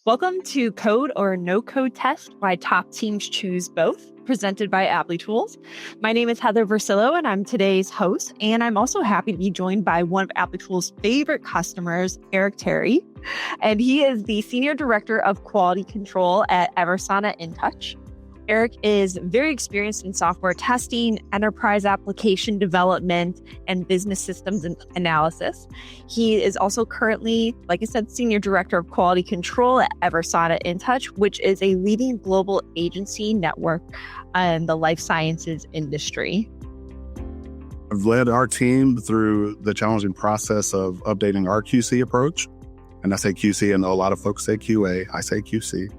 Welcome to Code or No Code Test, why top teams choose both, presented by Applitools. My name is Heather Versillo, and I'm today's host. And I'm also happy to be joined by one of Applitools' favorite customers, Eric Terry. And he is the Senior Director of Quality Control at Eversana InTouch. Eric is very experienced in software testing, enterprise application development, and business systems analysis. He is also currently, like I said, Senior Director of Quality Control at Eversana InTouch, which is a leading global agency network in the life sciences industry. I've led our team through the challenging process of updating our QC approach. And I say QC, I know a lot of folks say QA, I say QC.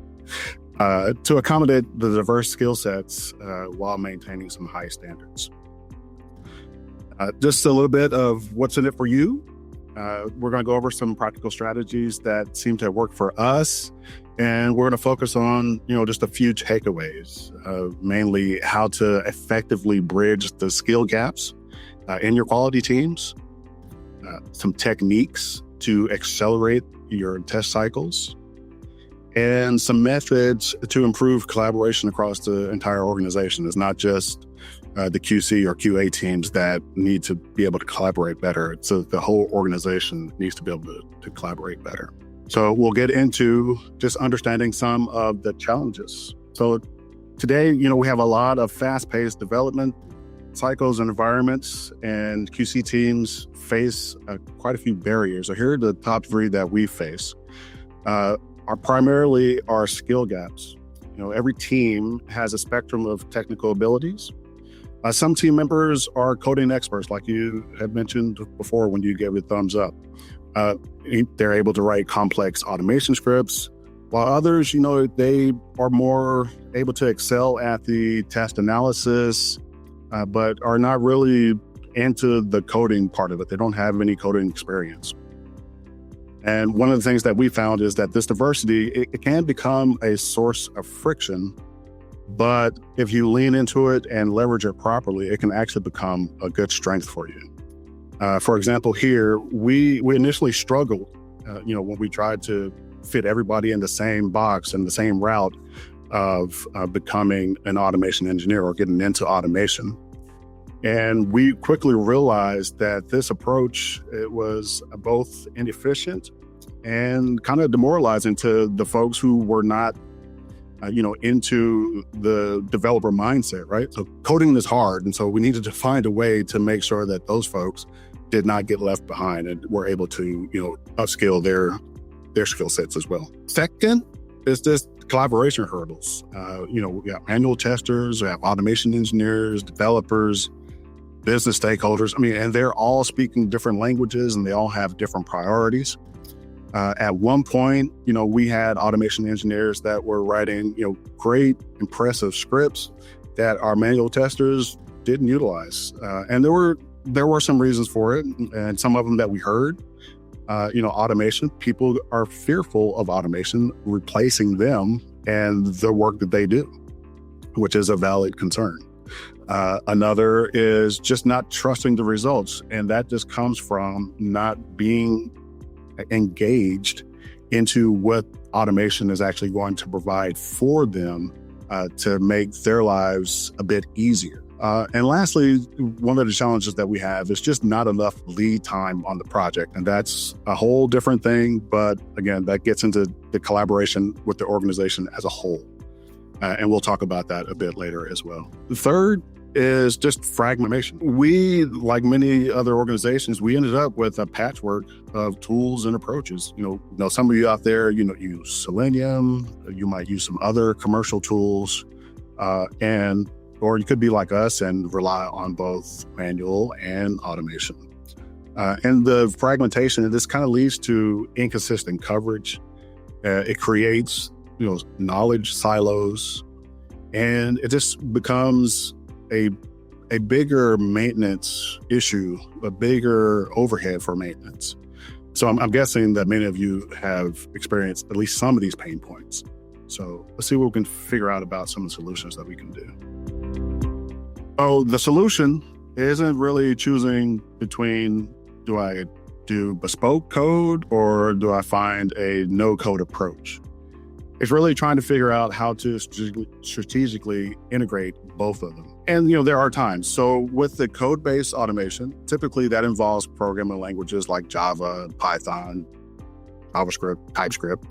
To accommodate the diverse skill sets while maintaining some high standards. Just a little bit of what's in it for you. We're going to go over some practical strategies that seem to work for us, and we're going to focus on, just a few takeaways, mainly how to effectively bridge the skill gaps in your quality teams, some techniques to accelerate your test cycles, and some methods to improve collaboration across the entire organization. It's not just the QC or QA teams that need to be able to collaborate better. So the whole organization needs to be able to collaborate better. So we'll get into just understanding some of the challenges. So today, we have a lot of fast-paced development cycles and environments, and QC teams face quite a few barriers. So here are the top three that we face. Are primarily our skill gaps. Every team has a spectrum of technical abilities. Some team members are coding experts, like you had mentioned before when you gave it a thumbs up. They're able to write complex automation scripts, while others, they are more able to excel at the test analysis, but are not really into the coding part of it. They don't have any coding experience. And one of the things that we found is that this diversity, it can become a source of friction, but if you lean into it and leverage it properly, it can actually become a good strength for you. For example, here, we initially struggled, when we tried to fit everybody in the same box and the same route of becoming an automation engineer or getting into automation. And we quickly realized that this approach, it was both inefficient and kind of demoralizing to the folks who were not, into the developer mindset, right? So coding is hard. And so we needed to find a way to make sure that those folks did not get left behind and were able to, upskill their skill sets as well. Second is just collaboration hurdles. We have manual testers, we have automation engineers, developers, business stakeholders. And they're all speaking different languages and they all have different priorities. At one point, we had automation engineers that were writing, great, impressive scripts that our manual testers didn't utilize. And there were some reasons for it, and some of them that we heard. Automation, people are fearful of automation replacing them and the work that they do, which is a valid concern. Another is just not trusting the results. And that just comes from not being engaged into what automation is actually going to provide for them to make their lives a bit easier. And lastly, one of the challenges that we have is just not enough lead time on the project. And that's a whole different thing. But again, that gets into the collaboration with the organization as a whole. And we'll talk about that a bit later as well. The third is just fragmentation. We, like many other organizations, we ended up with a patchwork of tools and approaches. Some of you out there, use Selenium, you might use some other commercial tools, or you could be like us and rely on both manual and automation. And the fragmentation, this kind of leads to inconsistent coverage. It creates, knowledge silos, and it just becomes a bigger maintenance issue, a bigger overhead for maintenance. So I'm guessing that many of you have experienced at least some of these pain points. So let's see what we can figure out about some of the solutions that we can do. So the solution isn't really choosing between, do I do bespoke code or do I find a no-code approach? It's really trying to figure out how to strategically integrate both of them. And, there are times. So with the code-based automation, typically that involves programming languages like Java, Python, JavaScript, TypeScript,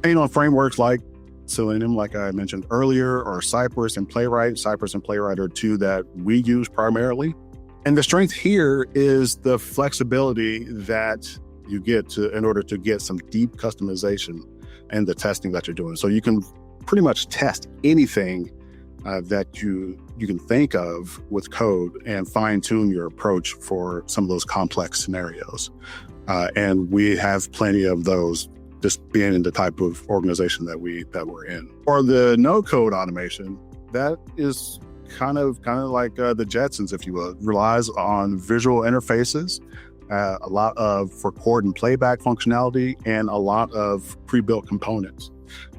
and, frameworks like Selenium, like I mentioned earlier, or Cypress and Playwright. Cypress and Playwright are two that we use primarily. And the strength here is the flexibility that you get in order to get some deep customization and the testing that you're doing. So you can pretty much test anything that you can think of with code and fine tune your approach for some of those complex scenarios. And we have plenty of those, just being in the type of organization that we're in. For the no code automation, that is kind of like the Jetsons, if you will. It relies on visual interfaces, a lot of record and playback functionality, and a lot of pre-built components.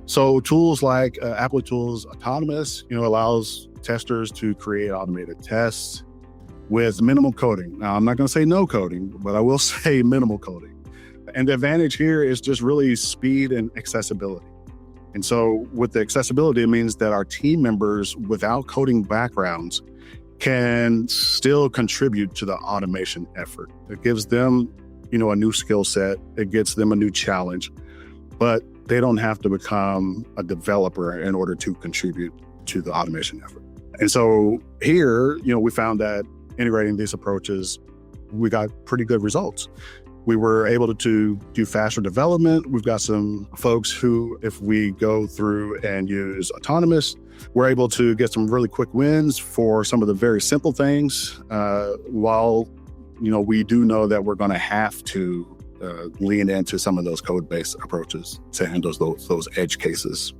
So tools like Applitools Autonomous, allows testers to create automated tests with minimal coding. Now, I'm not going to say no coding, but I will say minimal coding. And the advantage here is just really speed and accessibility. And so with the accessibility, it means that our team members without coding backgrounds can still contribute to the automation effort. It gives them, a new skill set. It gets them a new challenge, but they don't have to become a developer in order to contribute to the automation effort. And so here, we found that integrating these approaches, we got pretty good results. We were able to do faster development. We've got some folks who, if we go through and use Autonomous, we're able to get some really quick wins for some of the very simple things, while, we do know that we're going to have to lean into some of those code-based approaches to handle those edge cases.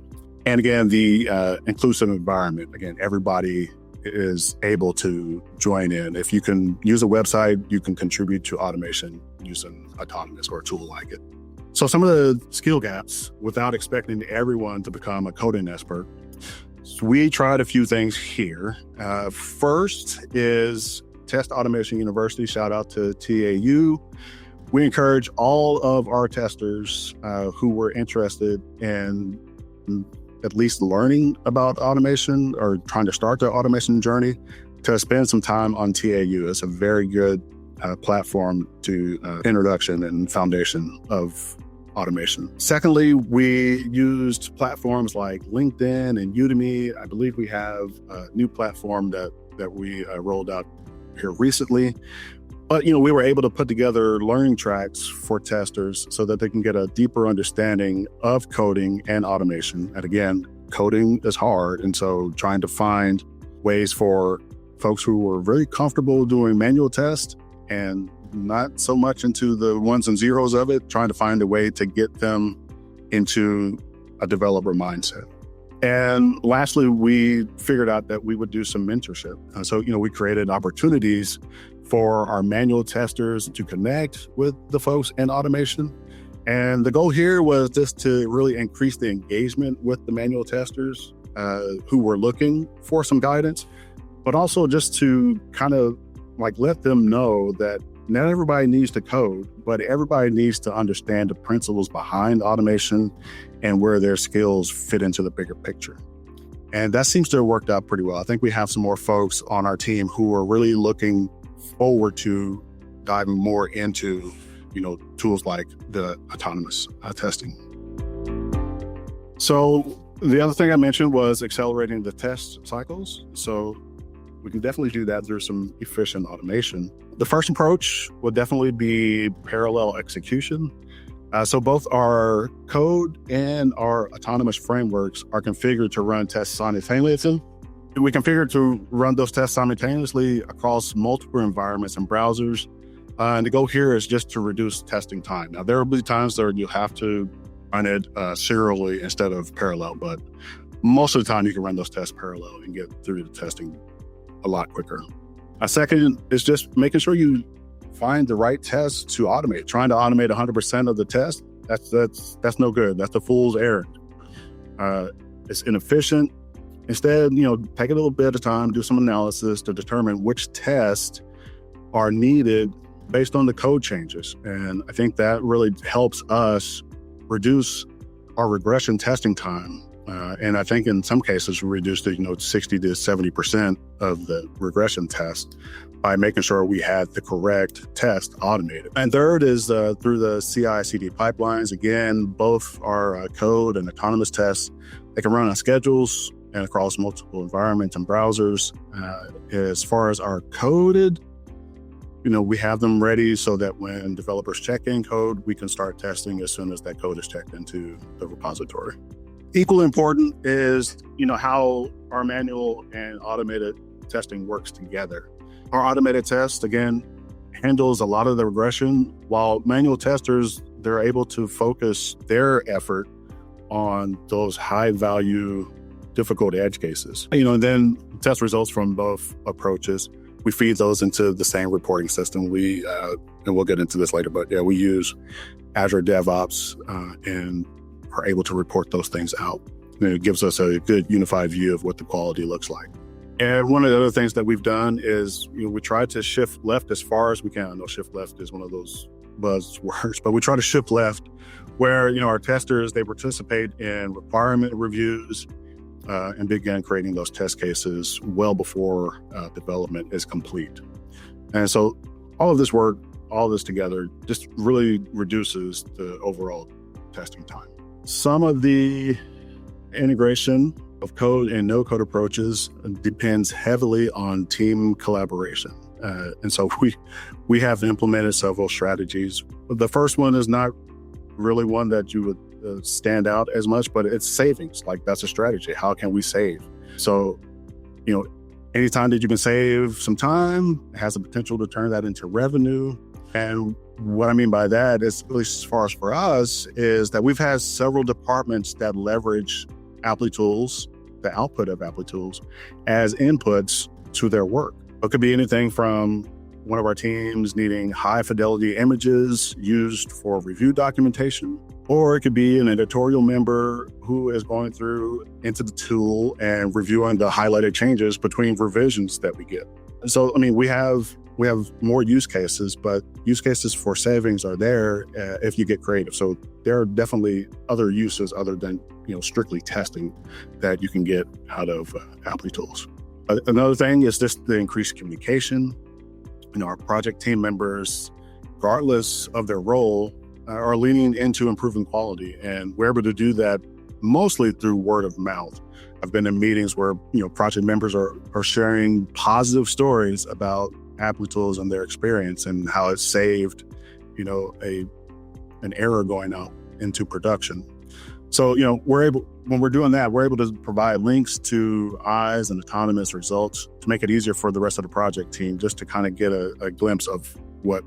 And again, the inclusive environment, again, everybody is able to join in. If you can use a website, you can contribute to automation using Autonomous or a tool like it. So some of the skill gaps, without expecting everyone to become a coding expert, we tried a few things here. First is Test Automation University. Shout out to TAU. We encourage all of our testers who were interested in at least learning about automation or trying to start their automation journey to spend some time on TAU. It's a very good platform to introduction and foundation of automation. Secondly, we used platforms like LinkedIn and Udemy. I believe we have a new platform that we rolled out here recently. But, we were able to put together learning tracks for testers so that they can get a deeper understanding of coding and automation. And again, coding is hard. And so trying to find ways for folks who were very comfortable doing manual tests and not so much into the ones and zeros of it, trying to find a way to get them into a developer mindset. And lastly, we figured out that we would do some mentorship. So, we created opportunities for our manual testers to connect with the folks in automation. And the goal here was just to really increase the engagement with the manual testers who were looking for some guidance, but also just to kind of let them know that not everybody needs to code, but everybody needs to understand the principles behind automation and where their skills fit into the bigger picture. And that seems to have worked out pretty well. I think we have some more folks on our team who are really looking forward to diving more into, tools like the autonomous testing. So the other thing I mentioned was accelerating the test cycles. So we can definitely do that through some efficient automation. The first approach would definitely be parallel execution. So both our code and our autonomous frameworks are configured to run tests simultaneously. We configure to run those tests simultaneously across multiple environments and browsers. And the goal here is just to reduce testing time. Now, there will be times where you have to run it serially instead of parallel, but most of the time you can run those tests parallel and get through the testing a lot quicker. A second is just making sure you find the right tests to automate. Trying to automate 100% of the test, that's no good. That's a fool's errand. It's inefficient. Instead, take a little bit of time, do some analysis to determine which tests are needed based on the code changes. And I think that really helps us reduce our regression testing time. And I think in some cases, we reduced it, 60 to 70% of the regression test by making sure we had the correct test automated. And third is through the CI/CD pipelines. Again, both our code and autonomous tests, they can run on schedules and across multiple environments and browsers. As far as our coded, we have them ready so that when developers check in code, we can start testing as soon as that code is checked into the repository. Equally important is, how our manual and automated testing works together. Our automated test, again, handles a lot of the regression, while manual testers, they're able to focus their effort on those high-value, difficult edge cases. And then test results from both approaches, we feed those into the same reporting system. And we'll get into this later, but yeah, we use Azure DevOps and are able to report those things out. And it gives us a good unified view of what the quality looks like. And one of the other things that we've done is, we try to shift left as far as we can. I know shift left is one of those buzzwords, but we try to shift left where, our testers, they participate in requirement reviews and begin creating those test cases well before development is complete. And so all of this work, all of this together just really reduces the overall testing time. Some of the integration of code and no-code approaches depends heavily on team collaboration. And so we have implemented several strategies. The first one is not really one that you would stand out as much, but it's savings. Like, that's a strategy. How can we save? So, anytime that you can save some time, it has the potential to turn that into revenue. And what I mean by that is, at least as far as for us, is that we've had several departments that leverage Applitools, the output of Applitools, as inputs to their work. It could be anything from one of our teams needing high fidelity images used for review documentation, or it could be an editorial member who is going through into the tool and reviewing the highlighted changes between revisions that we get. So, we have more use cases, but use cases for savings are there if you get creative. So there are definitely other uses other than, strictly testing that you can get out of Applitools. Another thing is just the increased communication. Our project team members, regardless of their role, are leaning into improving quality, and we're able to do that mostly through word of mouth. I've been in meetings where, project members are sharing positive stories about Applitools and their experience and how it saved, an error going out into production. So, when we're doing that, we're able to provide links to eyes and autonomous results to make it easier for the rest of the project team just to kind of get a glimpse of what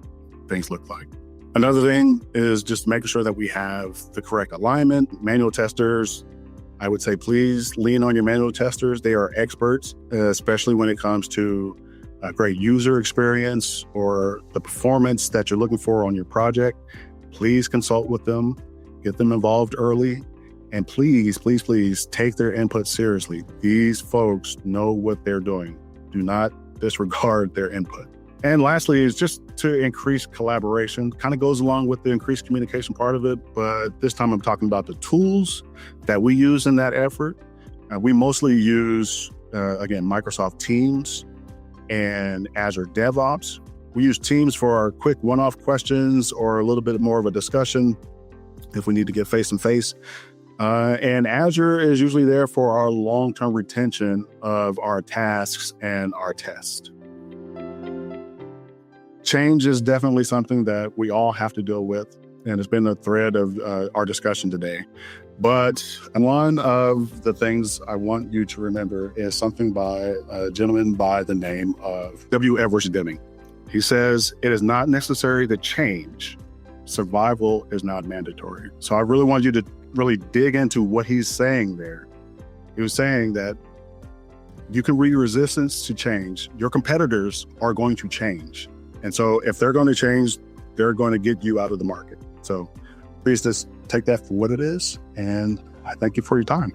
things look like. Another thing is just making sure that we have the correct alignment. Manual testers, I would say, please lean on your manual testers. They are experts, especially when it comes to a great user experience or the performance that you're looking for on your project. Please consult with them, get them involved early, and please take their input seriously. These folks know what they're doing. Do not disregard their input. And lastly is just to increase collaboration. Kind of goes along with the increased communication part of it, but this time I'm talking about the tools that we use in that effort. We mostly use, again, Microsoft Teams and Azure DevOps. We use Teams for our quick one-off questions or a little bit more of a discussion if we need to get face-to-face. And Azure is usually there for our long-term retention of our tasks and our tests. Change is definitely something that we all have to deal with, and it's been a thread of our discussion today. But one of the things I want you to remember is something by a gentleman by the name of W. Edwards Deming. He says, "It is not necessary to change. Survival is not mandatory." So I really want you to really dig into what he's saying there. He was saying that you can be resistant to change. Your competitors are going to change. And so if they're going to change, they're going to get you out of the market. So please just take that for what it is. And I thank you for your time.